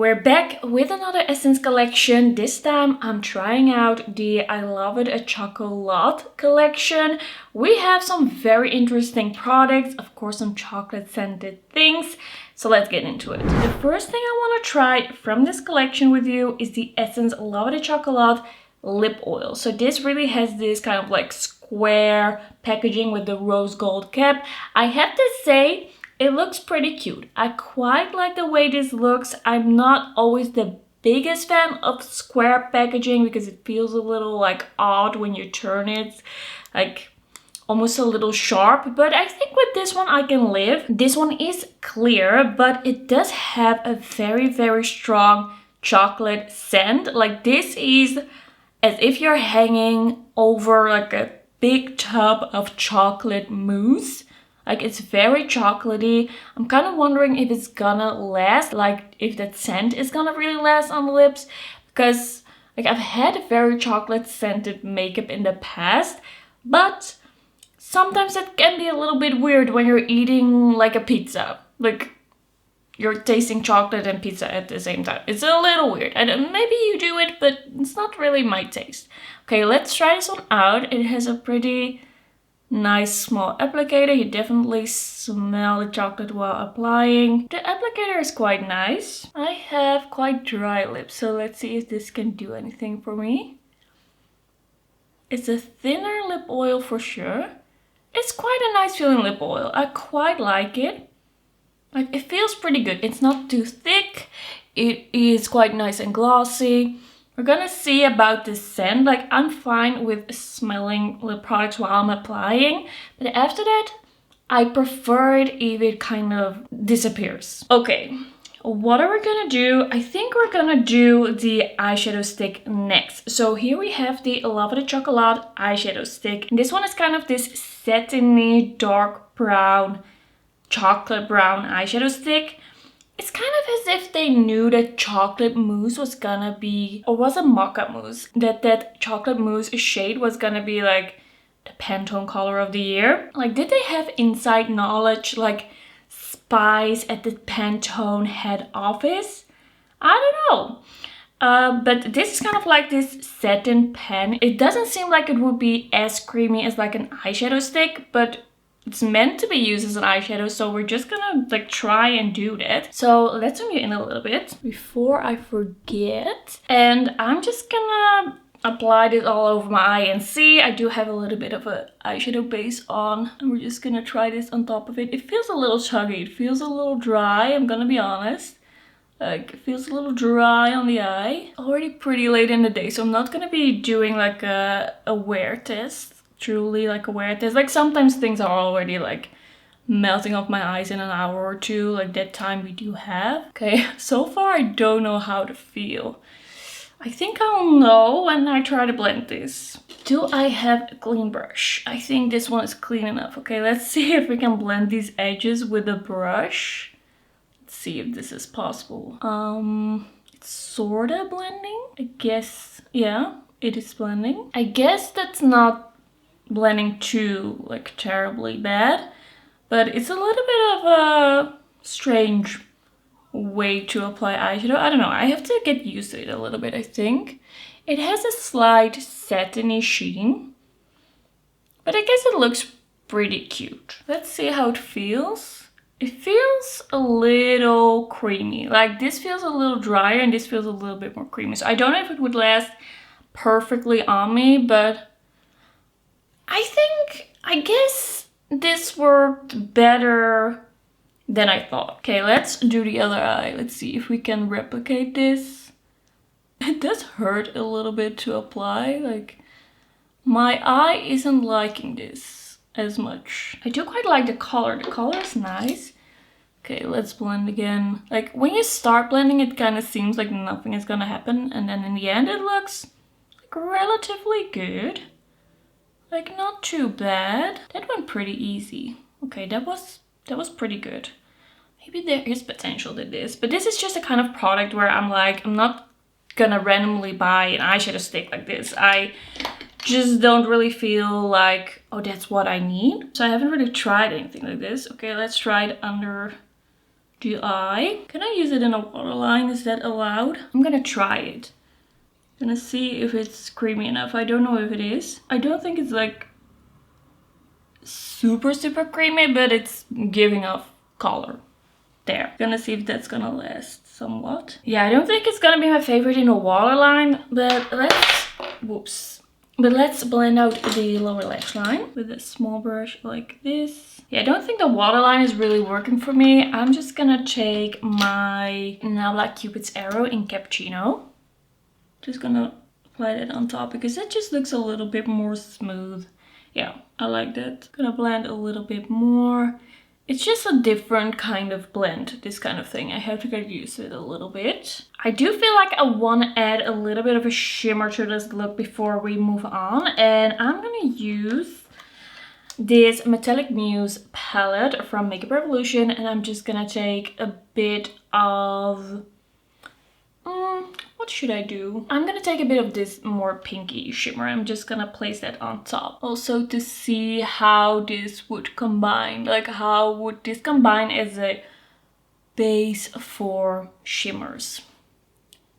we're back with another Essence collection. This time I'm trying out the I Love It a Choco'Lot collection. We have some very interesting products, of course some chocolate scented things. So let's get into it. The first thing I want to try from this collection with you is the Essence Love It a Choco'Lot lip oil. So this really has this kind of like square packaging with the rose gold cap. I have to say, it looks pretty cute. I quite like the way this looks. I'm not always the biggest fan of square packaging because it feels a little like odd when you turn it, like almost a little sharp. But I think with this one I can live. This one is clear, but it does have a very strong chocolate scent. Like this is as if you're hanging over like a big tub of chocolate mousse. Like it's very chocolatey. I'm kind of wondering if it's gonna last, like if that scent is gonna really last on the lips, because like I've had very chocolate scented makeup in the past, but sometimes it can be a little bit weird when you're eating like a pizza. Like you're tasting chocolate and pizza at the same time. It's a little weird. And maybe you do it, but it's not really my taste. Okay, let's try this one out. It has a pretty nice small applicator. You definitely smell the chocolate while applying. The applicator is quite nice. I have quite dry lips, so let's see if this can do anything for me. It's a thinner lip oil for sure. It's quite a nice feeling lip oil. I quite like it. Like it feels pretty good. It's not too thick. It is quite nice and glossy. We're gonna see about the scent. Like I'm fine with smelling lip products while I'm applying, but after that I prefer it if it kind of disappears. Okay, what are we gonna do? I think we're gonna do the eyeshadow stick next. So here we have the Love It a Choco'Lot eyeshadow stick. And this one is kind of this satiny dark brown, chocolate brown eyeshadow stick. It's kind of as if they knew that chocolate mousse was gonna be, or was a mocha mousse, that chocolate mousse shade was gonna be like the Pantone color of the year. Like did they have inside knowledge, like spies at the Pantone head office? I don't know. But this is kind of like this satin pen. It doesn't seem like it would be as creamy as like an eyeshadow stick, but it's meant to be used as an eyeshadow, so we're just gonna like try and do that. So let's zoom you in a little bit before I forget. And I'm just gonna apply this all over my eye and see. I do have a little bit of an eyeshadow base on, and we're just gonna try this on top of it. It feels a little chuggy. It feels a little dry, I'm gonna be honest. Like it feels a little dry on the eye. Already pretty late in the day, so I'm not gonna be doing like a wear test. Truly like a wear test. Like sometimes things are already like melting off my eyes in an hour or two, like that time we do have. Okay, so far I don't know how to feel. I think I'll know when I try to blend this. Do I have a clean brush? I think this one is clean enough. Okay, let's see if we can blend these edges with a brush. Let's see if this is possible. It's sorta blending. I guess, yeah, it is blending. I guess that's not blending too like terribly bad, but it's a little bit of a strange way to apply eyeshadow. I don't know, I have to get used to it a little bit. I think it has a slight satiny sheen, but I guess it looks pretty cute. Let's see how it feels. It feels a little creamy. Like this feels a little drier and this feels a little bit more creamy, so I don't know if it would last perfectly on me, but I guess this worked better than I thought. Okay, let's do the other eye. Let's see if we can replicate this. It does hurt a little bit to apply. Like my eye isn't liking this as much. I do quite like the color. The color is nice. Okay, let's blend again. Like when you start blending, it kind of seems like nothing is gonna happen, and then in the end it looks like relatively good. Like not too bad. That went pretty easy. Okay, that was pretty good. Maybe there is potential to this, but this is just a kind of product where I'm like, I'm not gonna randomly buy an eyeshadow stick like this. I just don't really feel like, oh, that's what I need. So I haven't really tried anything like this. Okay, let's try it under the eye. Can I use it in a waterline? Is that allowed? I'm gonna try it. I'm gonna see if it's creamy enough. I don't know if it is. I don't think it's like super creamy, but it's giving off color. There. Gonna see if that's gonna last somewhat. Yeah, I don't think it's gonna be my favorite in a waterline, but let's blend out the lower lash line with a small brush like this. Yeah, I don't think the waterline is really working for me. I'm just gonna take my Nabla Cupid's Arrow in Cappuccino. Just gonna apply that on top because it just looks a little bit more smooth. Yeah, I like that. Gonna blend a little bit more. It's just a different kind of blend, this kind of thing. I have to get used to it a little bit. I do feel like I want to add a little bit of a shimmer to this look before we move on. And I'm going to use this Metallic Mousse palette from Makeup Revolution. And I'm just going to take a bit of... what should I do? I'm gonna take a bit of this more pinky shimmer. I'm just gonna place that on top. Also to see how this would combine. Like how would this combine as a base for shimmers.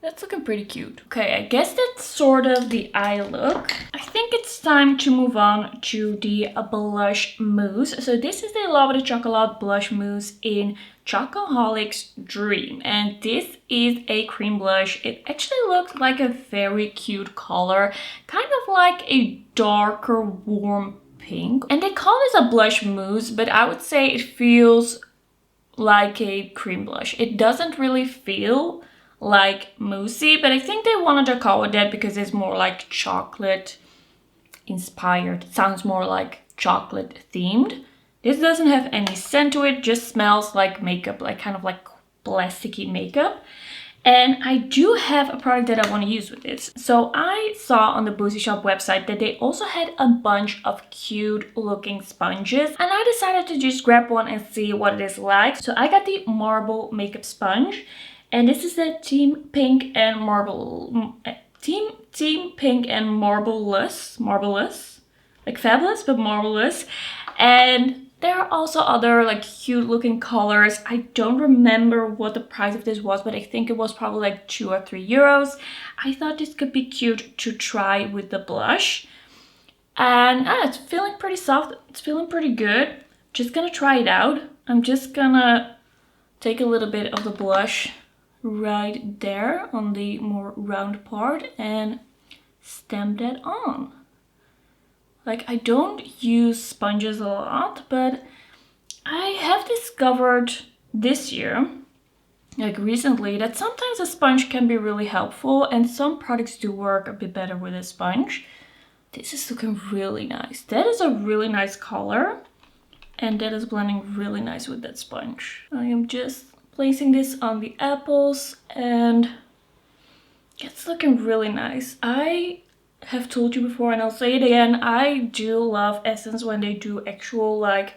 That's looking pretty cute. Okay, I guess that's sort of the eye look. I think it's time to move on to the blush mousse. So this is the Love with Choco'Lot blush mousse in Chocoholic's Dream. And this is a cream blush. It actually looks like a very cute color. Kind of like a darker, warm pink. And they call this a blush mousse, but I would say it feels like a cream blush. It doesn't really feel like moussey, but I think they wanted to call it that because it's more like chocolate inspired. It sounds more like chocolate themed. This doesn't have any scent to it, just smells like makeup, like kind of like plasticky makeup. And I do have a product that I want to use with this. So I saw on the Boozy Shop website that they also had a bunch of cute looking sponges. And I decided to just grab one and see what it is like. So I got the Marble makeup sponge. And this is the Team Pink and Marblellous, like fabulous but Marblellous. And there are also other like cute looking colors. I don't remember what the price of this was, but I think it was probably like 2 or 3 euros. I thought this could be cute to try with the blush. And it's feeling pretty soft. It's feeling pretty good. Just gonna try it out. I'm just gonna take a little bit of the blush right there on the more round part and stamp that on. Like, I don't use sponges a lot, but I have discovered this year, like recently, that sometimes a sponge can be really helpful and some products do work a bit better with a sponge. This is looking really nice. That is a really nice color and that is blending really nice with that sponge. I am just placing this on the apples and it's looking really nice. I have told you before and I'll say it again, I do love Essence when they do actual like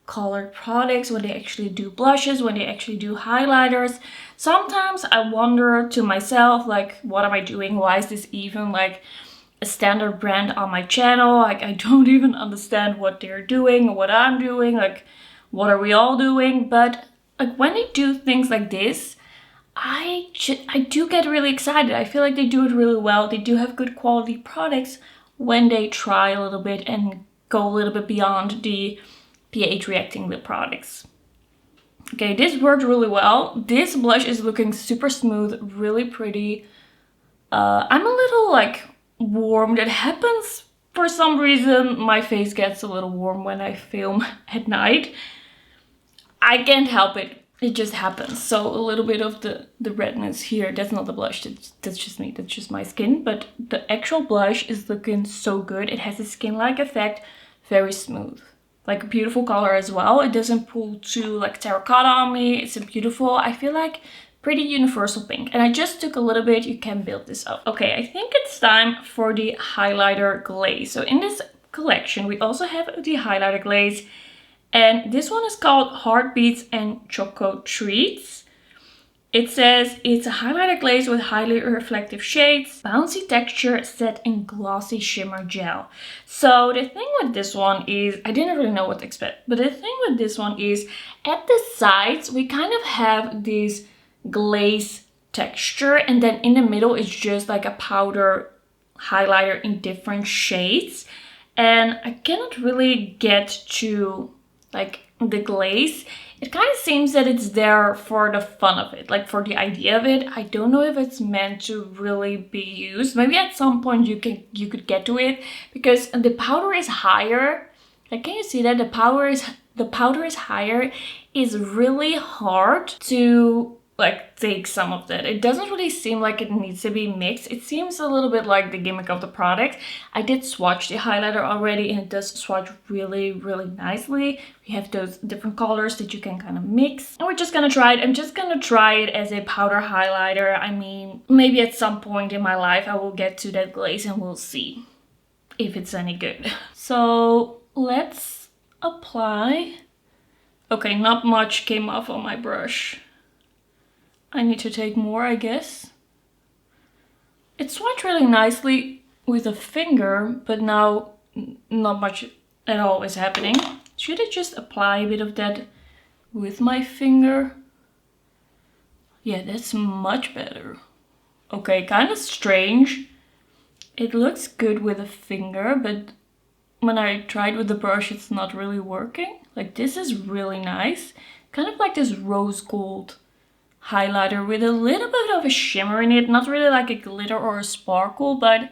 colored products, when they actually do blushes, when they actually do highlighters. Sometimes I wonder to myself, like, what am I doing? Why is this even like a standard brand on my channel? Like, I don't even understand what they're doing, what I'm doing, like what are we all doing? But like when they do things like this, I do get really excited. I feel like they do it really well. They do have good quality products when they try a little bit and go a little bit beyond the pH reacting lip products. Okay, this worked really well. This blush is looking super smooth, really pretty. I'm a little like warm. That happens for some reason. My face gets a little warm when I film at night. I can't help it. It just happens. So a little bit of the redness here, that's not the blush, that's just me, that's just my skin. But the actual blush is looking so good. It has a skin-like effect, very smooth. Like a beautiful color as well. It doesn't pull too like terracotta on me. It's a beautiful, I feel like, pretty universal pink. And I just took a little bit, you can build this up. Okay, I think it's time for the highlighter glaze. So in this collection, we also have the highlighter glaze. And this one is called Heartbeats and Choco Treats. It says it's a highlighter glaze with highly reflective shades, bouncy texture set in glossy shimmer gel. So the thing with this one is, I didn't really know what to expect, but the thing with this one is at the sides we kind of have this glaze texture, and then in the middle it's just like a powder highlighter in different shades, and I cannot really get to like the glaze. It kind of seems that it's there for the fun of it, like for the idea of it. I don't know if it's meant to really be used. Maybe at some point you could get to it, because the powder is higher. Like, can you see that the powder is higher? Is really hard to like take some of that. It doesn't really seem like it needs to be mixed. It seems a little bit like the gimmick of the product. I did swatch the highlighter already, and it does swatch really, really nicely. We have those different colors that you can kind of mix. And we're just gonna try it. I'm just gonna try it as a powder highlighter. I mean, maybe at some point in my life I will get to that glaze and we'll see if it's any good. So let's apply. Okay, not much came off on my brush. I need to take more, I guess. It swatched really nicely with a finger, but now not much at all is happening. Should I just apply a bit of that with my finger? Yeah, that's much better. Okay, kind of strange. It looks good with a finger, but when I tried with the brush, it's not really working. Like, this is really nice. Kind of like this rose gold highlighter with a little bit of a shimmer in it. Not really like a glitter or a sparkle, but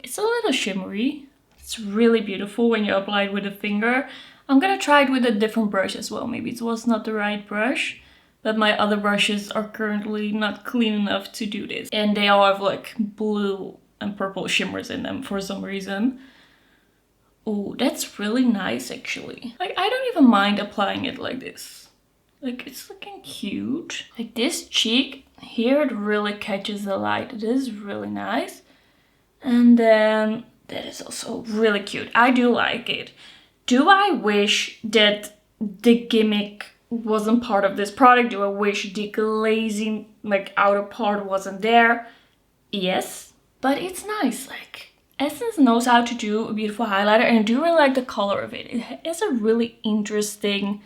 it's a little shimmery. It's really beautiful when you apply it with a finger. I'm gonna try it with a different brush as well. Maybe it was not the right brush, but my other brushes are currently not clean enough to do this. And they all have like blue and purple shimmers in them for some reason. Oh, that's really nice actually. Like, I don't even mind applying it like this. Like, it's looking cute. Like, this cheek here, it really catches the light. It is really nice. And then that is also really cute. I do like it. Do I wish that the gimmick wasn't part of this product? Do I wish the glazing like outer part wasn't there? Yes, but it's nice. Like, Essence knows how to do a beautiful highlighter, and I do really like the color of it. It has a really interesting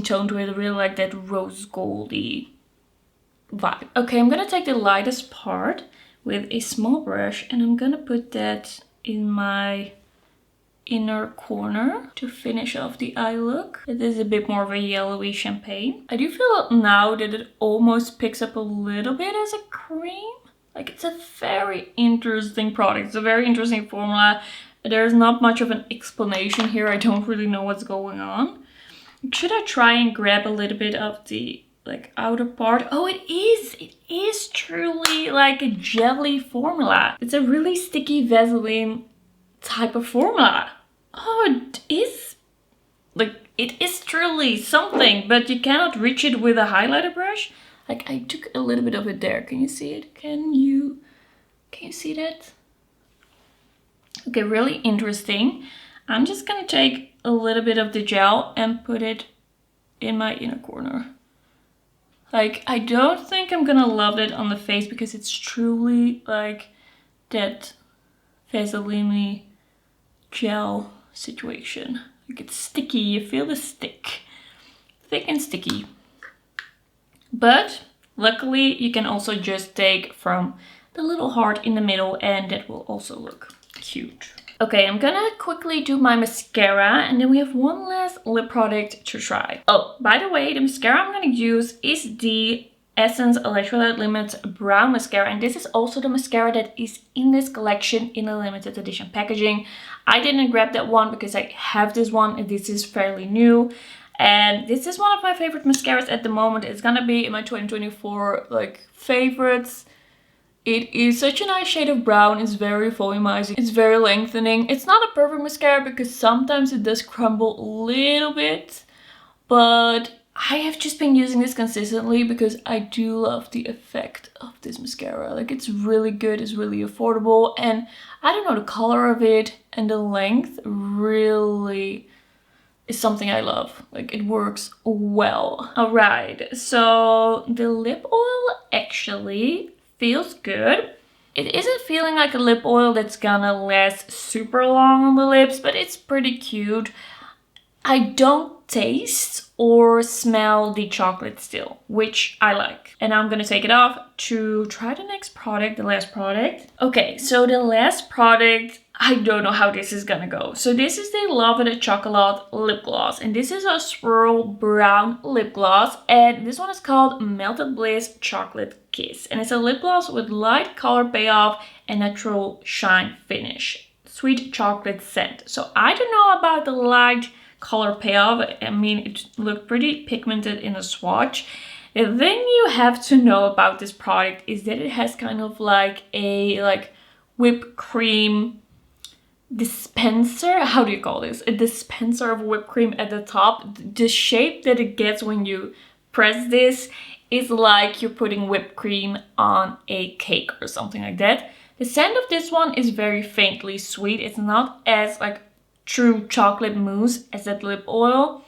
tone to it. I really like that rose goldy vibe. Okay, I'm gonna take the lightest part with a small brush, and I'm gonna put that in my inner corner to finish off the eye look. It is a bit more of a yellowy champagne. I do feel now that it almost picks up a little bit as a cream. Like, it's a very interesting product. It's a very interesting formula. There's not much of an explanation here. I don't really know what's going on. Should I try and grab a little bit of the like outer part? Oh, it is truly like a jelly formula. It's a really sticky Vaseline type of formula. Oh, it is like, it is truly something, but you cannot reach it with a highlighter brush. Like, I took a little bit of it there. Can you see it? Can you see that? Okay, really interesting. I'm just gonna take a little bit of the gel and put it in my inner corner. Like, I don't think I'm gonna love it on the face because it's truly like that Vaseline gel situation. Like, it's sticky, you feel the stick. Thick and sticky. But luckily you can also just take from the little heart in the middle, and that will also look cute. Okay, I'm gonna quickly do my mascara, and then we have one last lip product to try. Oh, by the way, the mascara I'm gonna use is the Essence Electrolyte Limit Brown Mascara, and this is also the mascara that is in this collection in a limited edition packaging. I didn't grab that one because I have this one, and this is fairly new. And this is one of my favorite mascaras at the moment. It's gonna be in my 2024 like favorites. It is such a nice shade of brown. It's very volumizing. It's very lengthening. It's not a perfect mascara because sometimes it does crumble a little bit. But I have just been using this consistently because I do love the effect of this mascara. Like, it's really good. It's really affordable. And I don't know, the color of it and the length really is something I love. Like, it works well. All right, so the lip oil actually feels good. It isn't feeling like a lip oil that's gonna last super long on the lips, but it's pretty cute. I don't taste or smell the chocolate still, which I like. And I'm gonna take it off to try the next product, the last product. Okay, so the last product, I don't know how this is gonna go. So this is the Love It Choco'Lot lip gloss. And this is a swirl brown lip gloss. And this one is called Melted Bliss Chocolate Kiss. And it's a lip gloss with light color payoff and natural shine finish. Sweet chocolate scent. So I don't know about the light color payoff. I mean, it looked pretty pigmented in the swatch. The thing you have to know about this product is that it has kind of like a whipped cream dispenser. How do you call this? A dispenser of whipped cream at the top. The shape that it gets when you press this is like you're putting whipped cream on a cake or something like that. The scent of this one is very faintly sweet. It's not as like true chocolate mousse as that lip oil.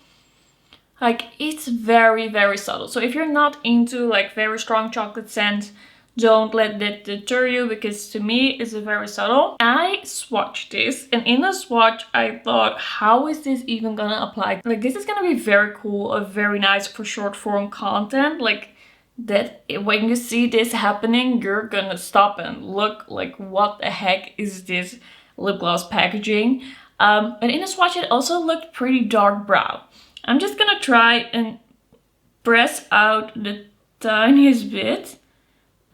Like, it's very, very subtle. So if you're not into like very strong chocolate scent, don't let that deter you, because to me it's very subtle. I swatched this, and in the swatch I thought, how is this even gonna apply? Like, this is gonna be very cool or very nice for short form content. Like, that when you see this happening, you're gonna stop and look like, what the heck is this lip gloss packaging? But in the swatch it also looked pretty dark brown. I'm just gonna try and press out the tiniest bit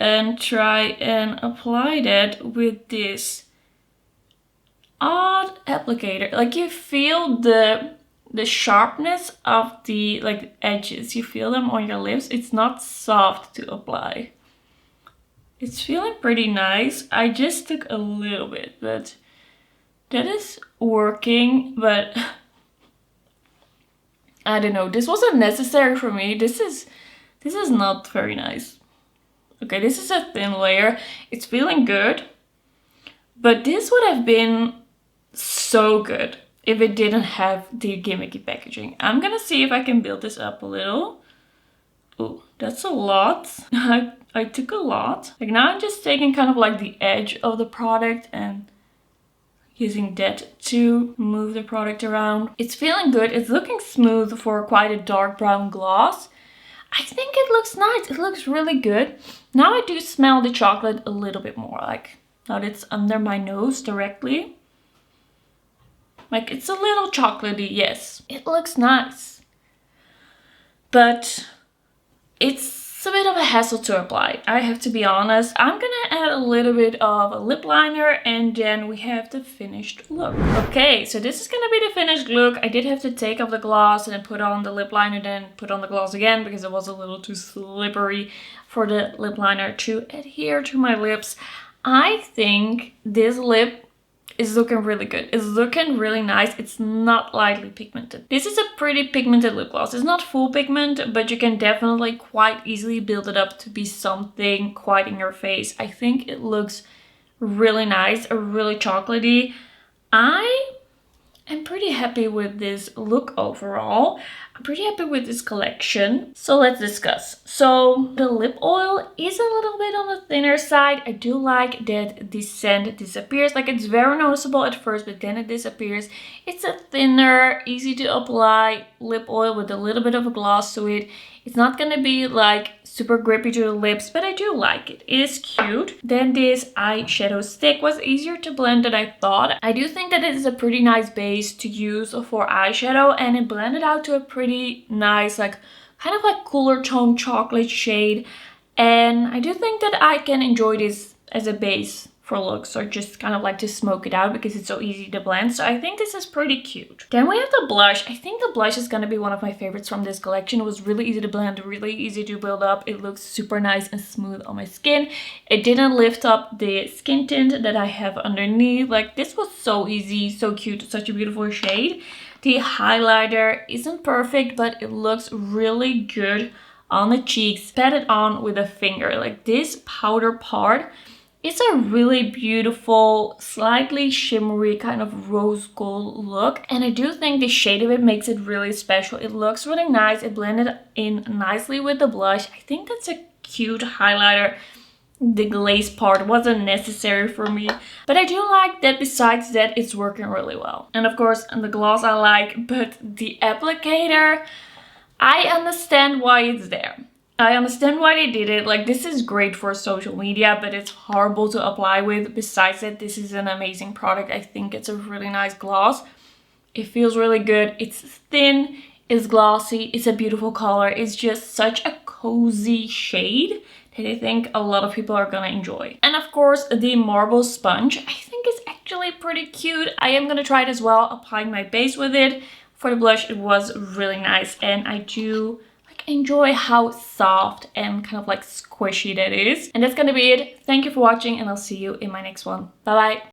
and try and apply that with this odd applicator. Like, you feel the sharpness of the edges. You feel them on your lips. It's not soft to apply. It's feeling pretty nice. I just took a little bit, but that is working. But I don't know, this wasn't necessary for me. This is not very nice. Okay, this is a thin layer. It's feeling good, but this would have been so good if it didn't have the gimmicky packaging. I'm gonna see if I can build this up a little. Oh, that's a lot. I took a lot. Like, now I'm just taking kind of like the edge of the product and using that to move the product around. It's feeling good. It's looking smooth for quite a dark brown gloss. I think it looks nice. It looks really good. Now I do smell the chocolate a little bit more. Like, now that it's under my nose directly. Like, it's a little chocolatey, yes. It looks nice. But it's a bit of a hassle to apply, I have to be honest. I'm gonna add a little bit of a lip liner, and then we have the finished look. Okay, so this is gonna be the finished look. I did have to take off the gloss and then put on the lip liner, then put on the gloss again because it was a little too slippery for the lip liner to adhere to my lips. I think this lip is looking really good. It's looking really nice. It's not lightly pigmented. This is a pretty pigmented lip gloss. It's not full pigment, but you can definitely quite easily build it up to be something quite in your face. I think it looks really nice, really chocolatey. I am pretty happy with this look overall. I'm pretty happy with this collection. So let's discuss. So the lip oil is a little bit on the thinner side. I do like that the scent disappears. Like, it's very noticeable at first, but then it disappears. It's a thinner, easy to apply lip oil with a little bit of a gloss to it. It's not gonna be like super grippy to the lips, but I do like it. It is cute. Then this eyeshadow stick was easier to blend than I thought. I do think that it is a pretty nice base to use for eyeshadow, and it blended out to a pretty nice, like, kind of like cooler tone chocolate shade. And I do think that I can enjoy this as a base for looks, or just kind of like to smoke it out because it's so easy to blend. So I think this is pretty cute. Then we have the blush. I think the blush is gonna be one of my favorites from this collection. It was really easy to blend, really easy to build up. It looks super nice and smooth on my skin. It didn't lift up the skin tint that I have underneath. Like, this was so easy, so cute, such a beautiful shade. The highlighter isn't perfect, but it looks really good on the cheeks. Pat it on with a finger. Like, this powder part It's a really beautiful, slightly shimmery kind of rose gold look. And I do think the shade of it makes it really special. It looks really nice. It blended in nicely with the blush. I think that's a cute highlighter. The glaze part wasn't necessary for me, but I do like that besides that it's working really well. And of course the gloss I like, but the applicator, I understand why it's there. I understand why they did it. Like, this is great for social media, but it's horrible to apply with. Besides that, this is an amazing product. I think it's a really nice gloss. It feels really good. It's thin, it's glossy, it's a beautiful color. It's just such a cozy shade that I think a lot of people are gonna enjoy. And of course, the marble sponge, I think it's actually pretty cute. I am gonna try it as well, applying my base with it. For the blush, it was really nice, and I do enjoy how soft and kind of like squishy that is. And that's gonna be it. Thank you for watching, and I'll see you in my next one. Bye bye.